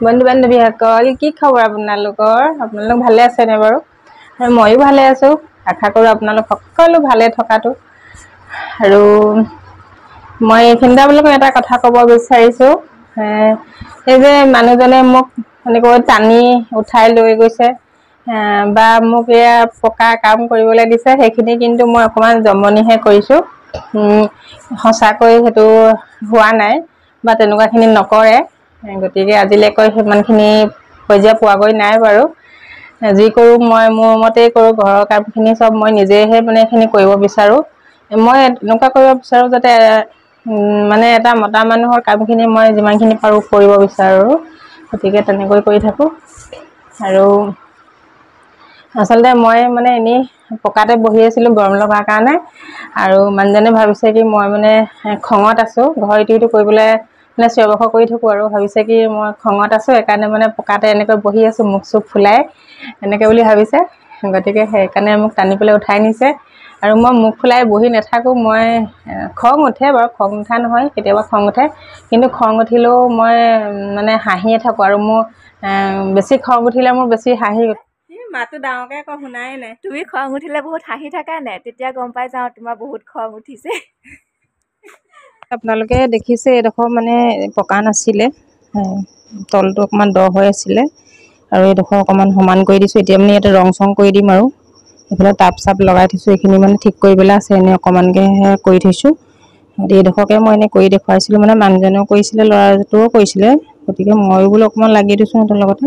বন্ধু বান্ধৱীসকল কি খবৰ আপোনালোকৰ? আপোনালোক ভালে আছেনে বাৰু? ময়ো ভালে আছোঁ। আশা কৰোঁ আপোনালোক সকলো ভালে থকাটো। আৰু মই এইখিনিতে আপোনালোকক এটা কথা ক'ব বিচাৰিছোঁ। এই যে মানুহজনে মোক এনেকৈ টানি উঠাই লৈ গৈছে বা মোক এয়া পকা কাম কৰিবলৈ দিছে, সেইখিনি কিন্তু মই অকণমান জমনিহে কৰিছোঁ। সঁচাকৈ সেইটো হোৱা নাই বা তেনেকুৱাখিনি নকৰে। গতিকে আজিলৈকৈ সিমানখিনি পৰ্যায় পোৱাগৈ নাই বাৰু। যি কৰোঁ মই মোৰ মতেই কৰোঁ। ঘৰৰ কামখিনি চব মই নিজেহে মানে এইখিনি কৰিব বিচাৰোঁ। মই এনেকুৱা কৰিব বিচাৰোঁ যাতে মানে এটা মতা মানুহৰ কামখিনি মই যিমানখিনি পাৰোঁ কৰিব বিচাৰোঁ। গতিকে তেনেকৈ কৰি থাকোঁ। আৰু আচলতে মই মানে এনেই পকাতে বহি আছিলোঁ গৰম লগাৰ কাৰণে। আৰু মানুহজনে ভাবিছে কি মই মানে খঙত আছোঁ, ঘৰ ইটো সিটো কৰিবলৈ মানে চিঞৰ বাখৰ কৰি থাকোঁ আৰু ভাবিছে কি মই খঙত আছোঁ, সেইকাৰণে মানে পকাতে এনেকৈ বহি আছোঁ মুখ চুখ ফুলাই এনেকৈ বুলি ভাবিছে। গতিকে সেইকাৰণে মোক টানি পেলাই উঠাই নিছে। আৰু মই মুখ ফুলাই বহি নাথাকোঁ। মই খং উঠে বাৰু, খং উঠা নহয়, কেতিয়াবা খং উঠে। কিন্তু খং উঠিলেও মই মানে হাঁহিয়ে থাকোঁ। আৰু মোৰ বেছি খং উঠিলে মোৰ বেছি হাঁহি মাতটো ডাঙৰকৈ আকৌ শুনাই নাই। তুমি খং উঠিলে বহুত হাঁহি থাকা নাই? তেতিয়া গম পাই যাওঁ তোমাৰ বহুত খং উঠিছে। আপোনালোকে দেখিছে এইডোখৰ মানে পকা নাছিলে, তলটো অকণমান দ হৈ আছিলে। আৰু এইডোখৰ অকণমান সমান কৰি দিছোঁ। এতিয়া মানে ইয়াতে ৰং চং কৰি দিম আৰু এইফালে টাপ চাপ লগাই থৈছোঁ। এইখিনি মানে ঠিক কৰিবলৈ আছে, এনেই অকণমানকৈহে কৰি থৈছোঁ। এইডোখৰকে মই এনেই কৰি দেখুৱাইছিলোঁ, মানে মানুহজনেও কৰিছিলে, ল'ৰাটোও কৰিছিলে। গতিকে ময়ো বোলো অকণমান লাগি দিছোঁ সিহঁতৰ লগতে।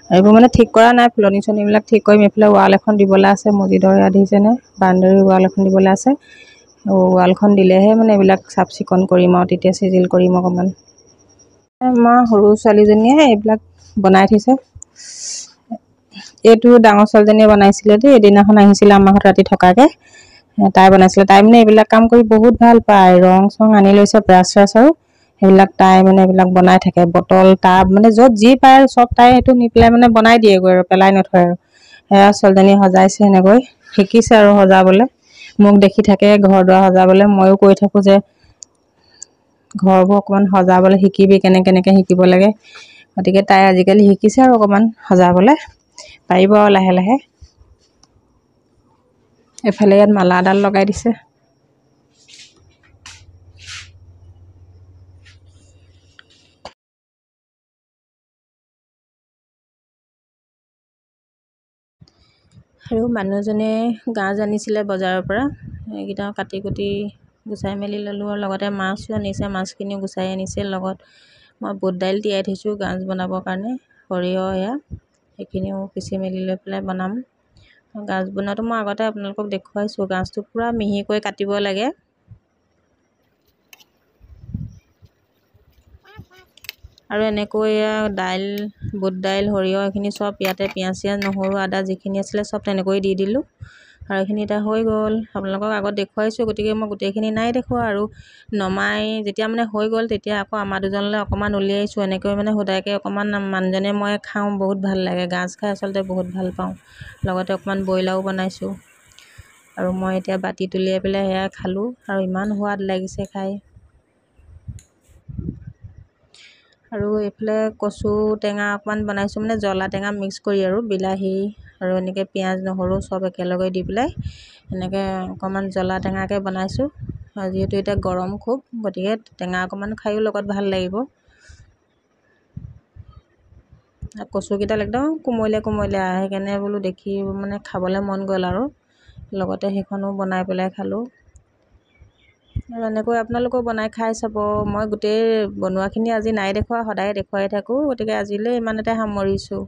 আৰু এইবোৰ মানে ঠিক কৰা নাই, ফুলনি চলনিবিলাক ঠিক কৰিম। এইফালে ৱাল এখন দিবলৈ আছে, মছজিদৰ ইয়াত দেখিছেনে, বাউণ্ডেৰী ৱাল এখন দিবলৈ আছে। ৱালখন দিলেহে মানে এইবিলাক চাফ চিকুণ কৰিম আৰু তেতিয়া চিজিল কৰিম অকণমান। আমাৰ সৰু ছোৱালীজনীয়ে এইবিলাক বনাই থৈছে। এইটো ডাঙৰ ছোৱালীজনীয়ে বনাইছিলে দেই, এদিনাখন আহিছিলে আমাৰ ঘৰত ৰাতি থকাকৈ। তাই বনাইছিলে। তাই মানে এইবিলাক কাম কৰি বহুত ভাল পায়। ৰং চং আনি লৈছে, ব্ৰাছ চ্ৰাছ, আৰু সেইবিলাক তাই মানে এইবিলাক বনাই থাকে। বটল টাব মানে য'ত যি পায় চব তাই সেইটো নি পেলাই মানে বনাই দিয়েগৈ আৰু পেলাই নথয় আৰু। সেয়া ছোৱালীজনী সজাইছে, এনেকৈ শিকিছে আৰু সজাবলৈ। মোক দেখি থাকে ঘৰ দুৱাৰ সজাবলৈ। ময়ো কৈ থাকোঁ যে ঘৰবোৰ অকণমান সজাবলৈ শিকিবি, কেনেকৈ শিকিব লাগে। গতিকে তাই আজিকালি শিকিছে আৰু অকণমান সজাবলৈ পাৰিব আৰু লাহে লাহে। এফালে ইয়াত মালা এডাল লগাই দিছে। আৰু মানুহজনে গাজ আনিছিলে বজাৰৰ পৰা, এইকেইটা কাটি কুটি গুচাই মেলি ল'লোঁ। আৰু লগতে মাছো আনিছে, মাছখিনিও গুচাই আনিছে। লগত মই বুট দাইল তিয়াই থৈছোঁ গাজ বনাবৰ কাৰণে, সৰিয়হ এয়া সেইখিনিও পিচি মেলি লৈ পেলাই বনাম। গাজ বনোৱাটো মই আগতে আপোনালোকক দেখুৱাইছোঁ। গাজটো পূৰা মিহিকৈ কাটিব লাগে। আৰু এনেকৈ দাইল, বুট দাইল, সৰিয়হ এইখিনি চব ইয়াতে পিঁয়াজ চিয়াজ, নহৰু, আদা যিখিনি আছিলে চব তেনেকৈ দি দিলোঁ। আৰু এইখিনি এতিয়া হৈ গ'ল। আপোনালোকক আগত দেখুৱাইছোঁ, গতিকে মই গোটেইখিনি নাই দেখুওৱা। আৰু নমাই যেতিয়া মানে হৈ গ'ল, তেতিয়া আকৌ আমাৰ দুজনলৈ অকণমান উলিয়াইছোঁ। এনেকৈ মানে সুদাকৈ অকণমান মানুহজনে মই খাওঁ, বহুত ভাল লাগে। গাজ খাই আচলতে বহুত ভাল পাওঁ। লগতে অকণমান ব্ৰইলাৰো বনাইছোঁ। আৰু মই এতিয়া বাতিত উলিয়াই পেলাই সেয়া খালোঁ। আৰু ইমান সোৱাদ লাগিছে খাই। আৰু এইফালে কচু টেঙা অকণমান বনাইছোঁ, মানে জ্বলা টেঙা মিক্স কৰি, আৰু বিলাহী আৰু এনেকৈ পিঁয়াজ নহৰু চব একেলগে দি পেলাই এনেকৈ অকণমান জ্বলা টেঙাকৈ বনাইছোঁ। যিহেতু এতিয়া গৰম খুব, গতিকে টেঙা অকণমান খায়ো লগত ভাল লাগিব। কচুকেইডাল একদম কোমলীয়া কোমলীয়া, সেইকাৰণে বোলো দেখি মানে খাবলৈ মন গ'ল। আৰু লগতে সেইখনো বনাই পেলাই খালোঁ। আৰু এনেকৈ আপোনালোকেও বনাই খাই চাব। মই গোটেই বনোৱাখিনি আজি নাই দেখুওৱা, সদায় দেখুৱাই থাকোঁ। গতিকে আজিলৈ ইমানতে সামৰিছোঁ।